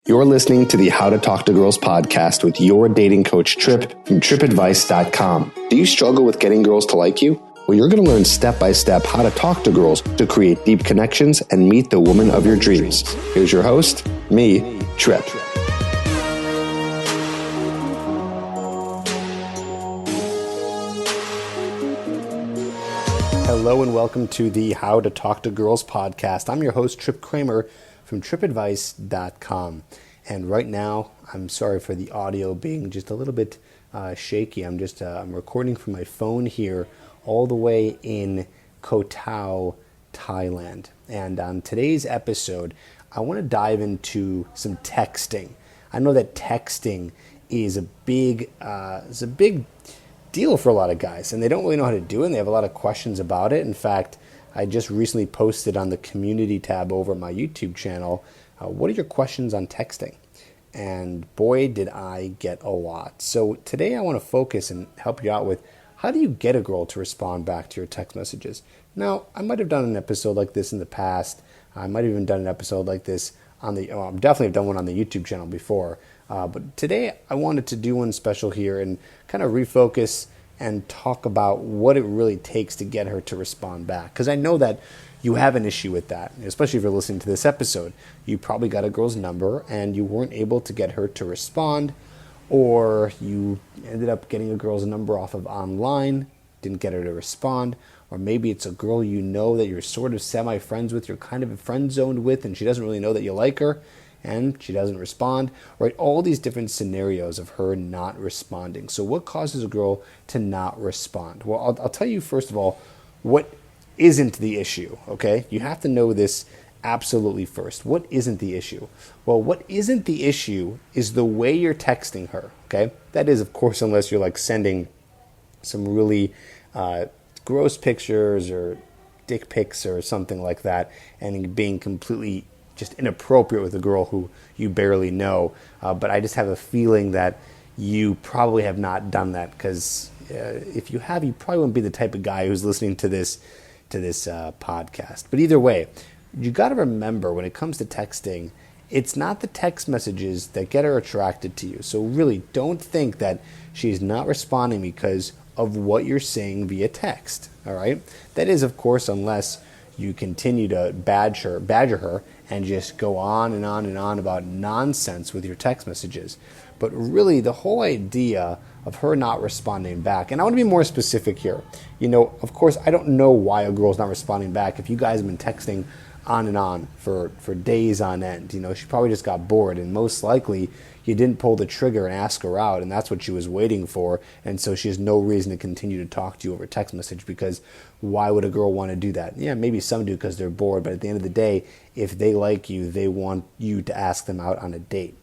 You're listening to the How to Talk to Girls podcast with your dating coach, Trip, from tripadvice.com. Do you struggle with getting girls to like you? Well, you're going to learn step-by-step how to talk to girls to create deep connections and meet the woman of your dreams. Here's your host, me, Trip. Hello and welcome to the How to Talk to Girls podcast. I'm your host, Trip Kramer, from tripadvice.com. And right now, I'm sorry for the audio being just a little bit shaky. I'm recording from my phone here all the way in Koh Tao, Thailand. And on today's episode, I want to dive into some texting. I know that texting is a big deal for a lot of guys, and they don't really know how to do it, and they have a lot of questions about it. In fact, I just recently posted on the community tab over my YouTube channel, what are your questions on texting? And boy, did I get a lot. So today I want to focus and help you out with how do you get a girl to respond back to your text messages? Now, I might have done an episode like this in the past. I might have even done an episode like this on definitely have done one on the YouTube channel before. But today I wanted to do one special here and kind of refocus and talk about what it really takes to get her to respond back. Because I know that you have an issue with that, especially if you're listening to this episode. You probably got a girl's number and you weren't able to get her to respond, or you ended up getting a girl's number off of online, didn't get her to respond, or maybe it's a girl you know that you're sort of semi-friends with, you're kind of friend-zoned with, and she doesn't really know that you like her, and she doesn't respond, right? All these different scenarios of her not responding. So what causes a girl to not respond? Well, I'll tell you first of all, what isn't the issue, okay? You have to know this absolutely first. What isn't the issue? Well, what isn't the issue is the way you're texting her, okay? That is, of course, unless you're like sending some really gross pictures or dick pics or something like that and being completely just inappropriate with a girl who you barely know. But I just have a feeling that you probably have not done that, because if you have, you probably wouldn't be the type of guy who's listening to this podcast. But either way, you got to remember when it comes to texting, it's not the text messages that get her attracted to you. So really, don't think that she's not responding because of what you're saying via text. All right? That is, of course, unless you continue to badger her and just go on and on and on about nonsense with your text messages. But really, the whole idea of her not responding back, and I want to be more specific here. You know, of course, I don't know why a girl's not responding back. If you guys have been texting on and on for days on end, you know, she probably just got bored, and most likely you didn't pull the trigger and ask her out, and that's what she was waiting for, and so she has no reason to continue to talk to you over text message, because why would a girl want to do that? Yeah, maybe some do because they're bored, but at the end of the day, if they like you, they want you to ask them out on a date.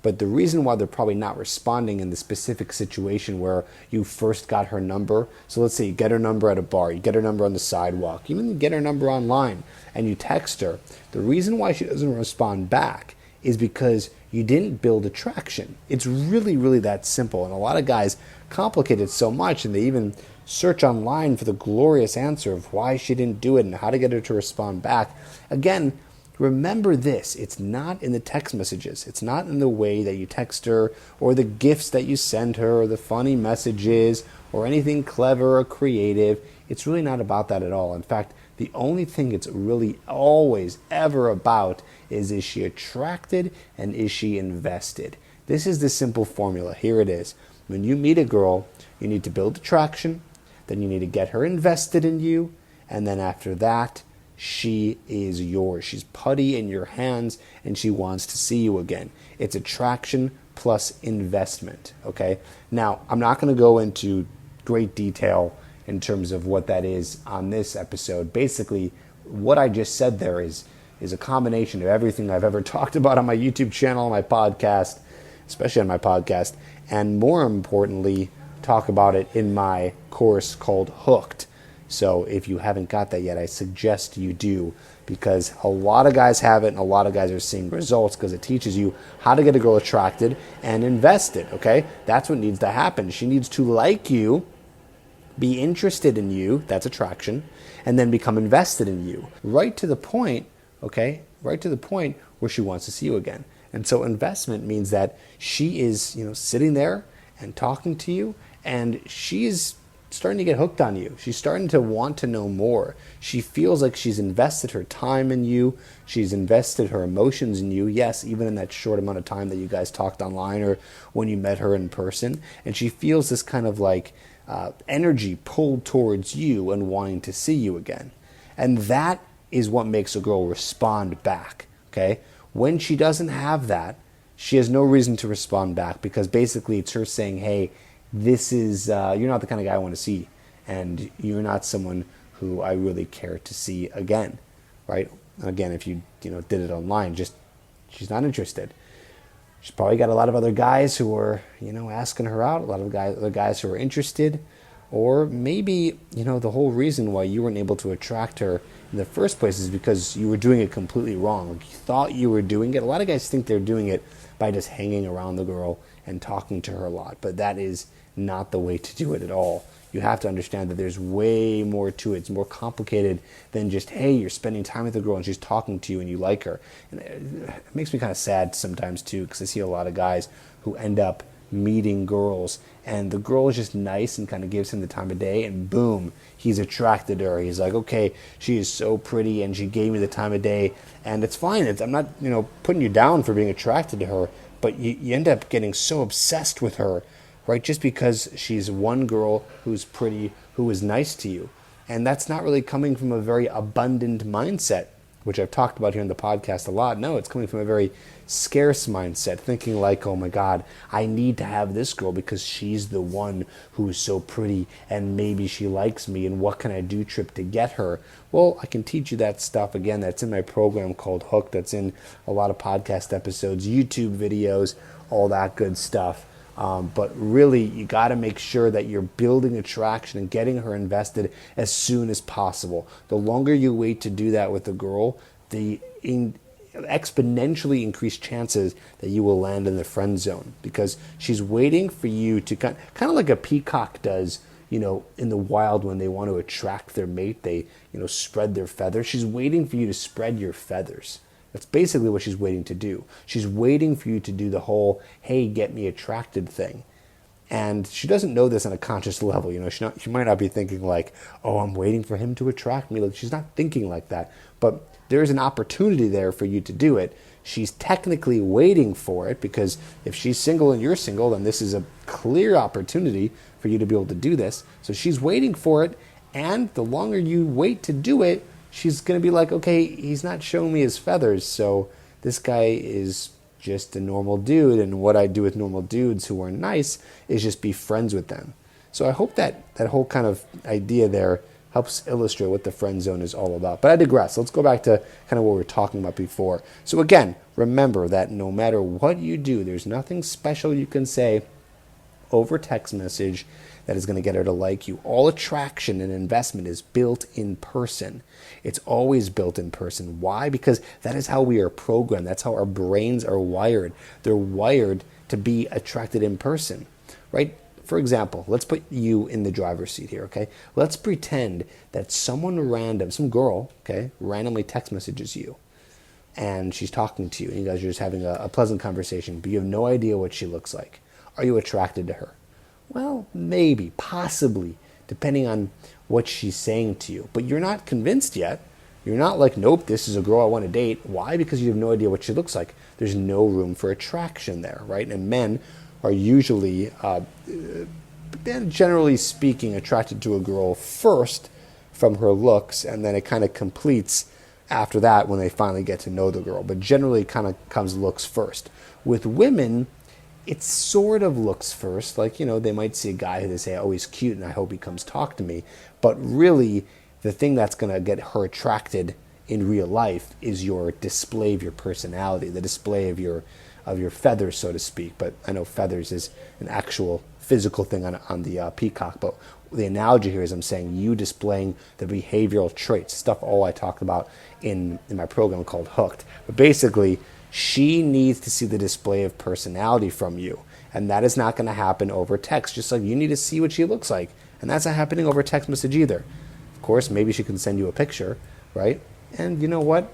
But the reason why they're probably not responding in the specific situation where you first got her number, so let's say you get her number at a bar, you get her number on the sidewalk, even you get her number online, and you text her, the reason why she doesn't respond back is because you didn't build attraction. It's really, really that simple. And a lot of guys complicate it so much, and they even search online for the glorious answer of why she didn't do it and how to get her to respond back. Again, remember this, it's not in the text messages. It's not in the way that you text her or the gifts that you send her or the funny messages or anything clever or creative. It's really not about that at all. In fact, the only thing it's really always ever about is she attracted and is she invested? This is the simple formula. Here it is. When you meet a girl, you need to build attraction, then you need to get her invested in you, and then after that, she is yours. She's putty in your hands, and she wants to see you again. It's attraction plus investment, okay? Now, I'm not going to go into great detail in terms of what that is on this episode. Basically, what I just said there is a combination of everything I've ever talked about on my YouTube channel, my podcast, especially on my podcast, and more importantly, talk about it in my course called Hooked. So if you haven't got that yet, I suggest you do, because a lot of guys have it and a lot of guys are seeing results because it teaches you how to get a girl attracted and invested, okay? That's what needs to happen. She needs to like you, be interested in you, that's attraction, and then become invested in you. Right to the point, okay? Right to the point where she wants to see you again. And so investment means that she is, sitting there and talking to you, and she's starting to get hooked on you. She's starting to want to know more. She feels like she's invested her time in you. She's invested her emotions in you. Yes, even in that short amount of time that you guys talked online or when you met her in person. And she feels this kind of like energy pulled towards you and wanting to see you again. And that is what makes a girl respond back. Okay? When she doesn't have that, she has no reason to respond back, because basically it's her saying, hey, this is, you're not the kind of guy I want to see, and you're not someone who I really care to see again, right? Again, if you, did it online, she's not interested. She's probably got a lot of other guys who are, asking her out, a lot of other guys who are interested, or maybe, the whole reason why you weren't able to attract her in the first place is because you were doing it completely wrong. Like, you thought you were doing it. A lot of guys think they're doing it by just hanging around the girl and talking to her a lot, but that is not the way to do it at all. You have to understand that there's way more to it. It's more complicated than just, hey, you're spending time with the girl and she's talking to you and you like her. And it makes me kind of sad sometimes too, because I see a lot of guys who end up meeting girls and the girl is just nice and kind of gives him the time of day, and boom, he's attracted to her. He's like, okay, she is so pretty and she gave me the time of day, and it's fine. I'm not, putting you down for being attracted to her, but you end up getting so obsessed with her, right? Just because she's one girl who's pretty, who is nice to you. And that's not really coming from a very abundant mindset, which I've talked about here in the podcast a lot. No, it's coming from a very scarce mindset, thinking like, oh my God, I need to have this girl because she's the one who's so pretty and maybe she likes me, and what can I do, Trip, to get her? Well, I can teach you that stuff. Again, that's in my program called Hook. That's in a lot of podcast episodes, YouTube videos, all that good stuff. But really, you got to make sure that you're building attraction and getting her invested as soon as possible. The longer you wait to do that with a girl, the exponentially increased chances that you will land in the friend zone, because she's waiting for you to kind of like a peacock does, in the wild when they want to attract their mate. They, spread their feathers. She's waiting for you to spread your feathers. That's basically what she's waiting to do. She's waiting for you to do the whole, hey, get me attracted thing. And she doesn't know this on a conscious level. She might not be thinking like, oh, I'm waiting for him to attract me. Like, she's not thinking like that. But there's an opportunity there for you to do it. She's technically waiting for it, because if she's single and you're single, then this is a clear opportunity for you to be able to do this. So she's waiting for it. And the longer you wait to do it, she's going to be like, okay, he's not showing me his feathers, so this guy is just a normal dude, and what I do with normal dudes who are nice is just be friends with them. So I hope that whole kind of idea there helps illustrate what the friend zone is all about. But I digress. Let's go back to kind of what we were talking about before. So again, remember that no matter what you do, there's nothing special you can say over text message that is going to get her to like you. All attraction and investment is built in person. It's always built in person. Why? Because that is how we are programmed. That's how our brains are wired. They're wired to be attracted in person, right? For example, let's put you in the driver's seat here, okay? Let's pretend that someone random, some girl, okay, randomly text messages you, and she's talking to you, and you guys are just having a pleasant conversation, but you have no idea what she looks like. Are you attracted to her? Well, maybe, possibly, depending on what she's saying to you. But you're not convinced yet. You're not like, nope, this is a girl I want to date. Why? Because you have no idea what she looks like. There's no room for attraction there, right? And men are usually, generally speaking, attracted to a girl first from her looks, and then it kind of completes after that when they finally get to know the girl. But generally it kind of comes looks first. With women, it sort of looks first. Like, they might see a guy who they say, oh, he's cute and I hope he comes talk to me. But really, the thing that's going to get her attracted in real life is your display of your personality, the display of your feathers, so to speak. But I know feathers is an actual physical thing on the peacock. But the analogy here is I'm saying you displaying the behavioral traits, stuff all I talked about in my program called Hooked. But basically, she needs to see the display of personality from you. And that is not going to happen over text, just like you need to see what she looks like. And that's not happening over text message either. Of course, maybe she can send you a picture, right? And you know what?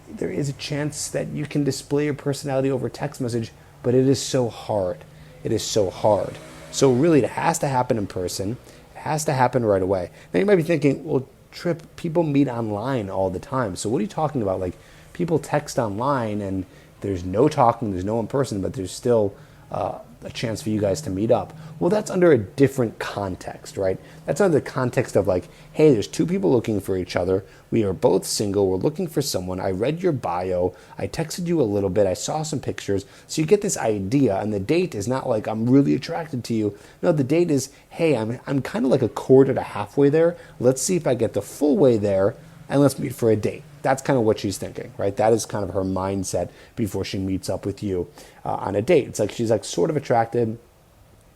there is a chance that you can display your personality over text message, but it is so hard. It is so hard. So really, it has to happen in person. It has to happen right away. Now you might be thinking, well, Trip, people meet online all the time. So what are you talking about? Like, people text online and there's no talking, there's no in person, but there's still a chance for you guys to meet up. Well, that's under a different context, right? That's under the context of like, hey, there's two people looking for each other. We are both single. We're looking for someone. I read your bio. I texted you a little bit. I saw some pictures. So you get this idea, and the date is not like, I'm really attracted to you. No, the date is, hey, I'm kind of like a quarter to halfway there. Let's see if I get the full way there, and let's meet for a date. That's kind of what she's thinking, right? That is kind of her mindset before she meets up with you on a date. It's like she's like sort of attracted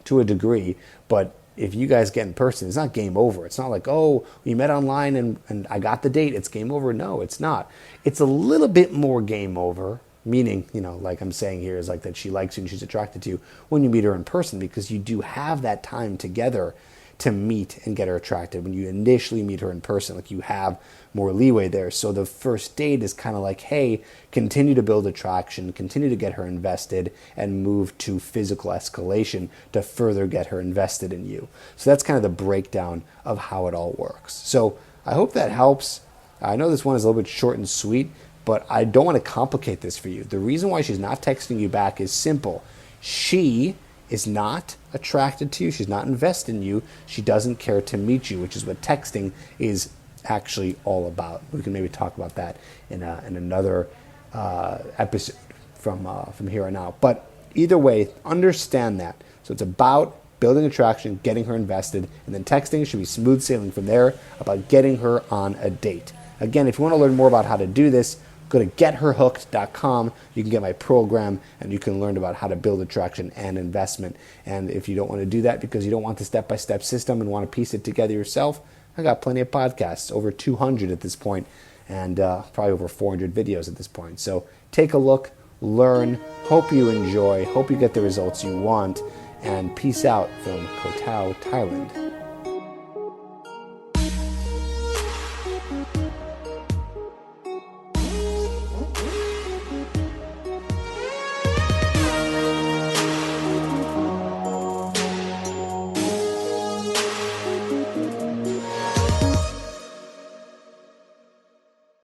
to a degree, but if you guys get in person, it's not game over. It's not like, oh, we met online and I got the date, it's game over. No, it's not. It's a little bit more game over, meaning, like I'm saying here, is like that she likes you and she's attracted to you when you meet her in person, because you do have that time together to meet and get her attracted. When you initially meet her in person, like, you have more leeway there. So the first date is kind of like, hey, continue to build attraction, continue to get her invested, and move to physical escalation to further get her invested in you. So that's kind of the breakdown of how it all works. So I hope that helps. I know this one is a little bit short and sweet, but I don't want to complicate this for you. The reason why she's not texting you back is simple. She is not attracted to you. She's not invested in you. She doesn't care to meet you, which is what texting is actually all about. We can maybe talk about that in another episode from here on out. But either way, understand that. So it's about building attraction, getting her invested, and then texting should be smooth sailing from there, about getting her on a date. Again, if you want to learn more about how to do this, go to getherhooked.com. You can get my program, and you can learn about how to build attraction and investment. And if you don't want to do that because you don't want the step-by-step system and want to piece it together yourself, I got plenty of podcasts, over 200 at this point, and probably over 400 videos at this point. So take a look, learn, hope you enjoy, hope you get the results you want, and peace out from Koh Tao, Thailand.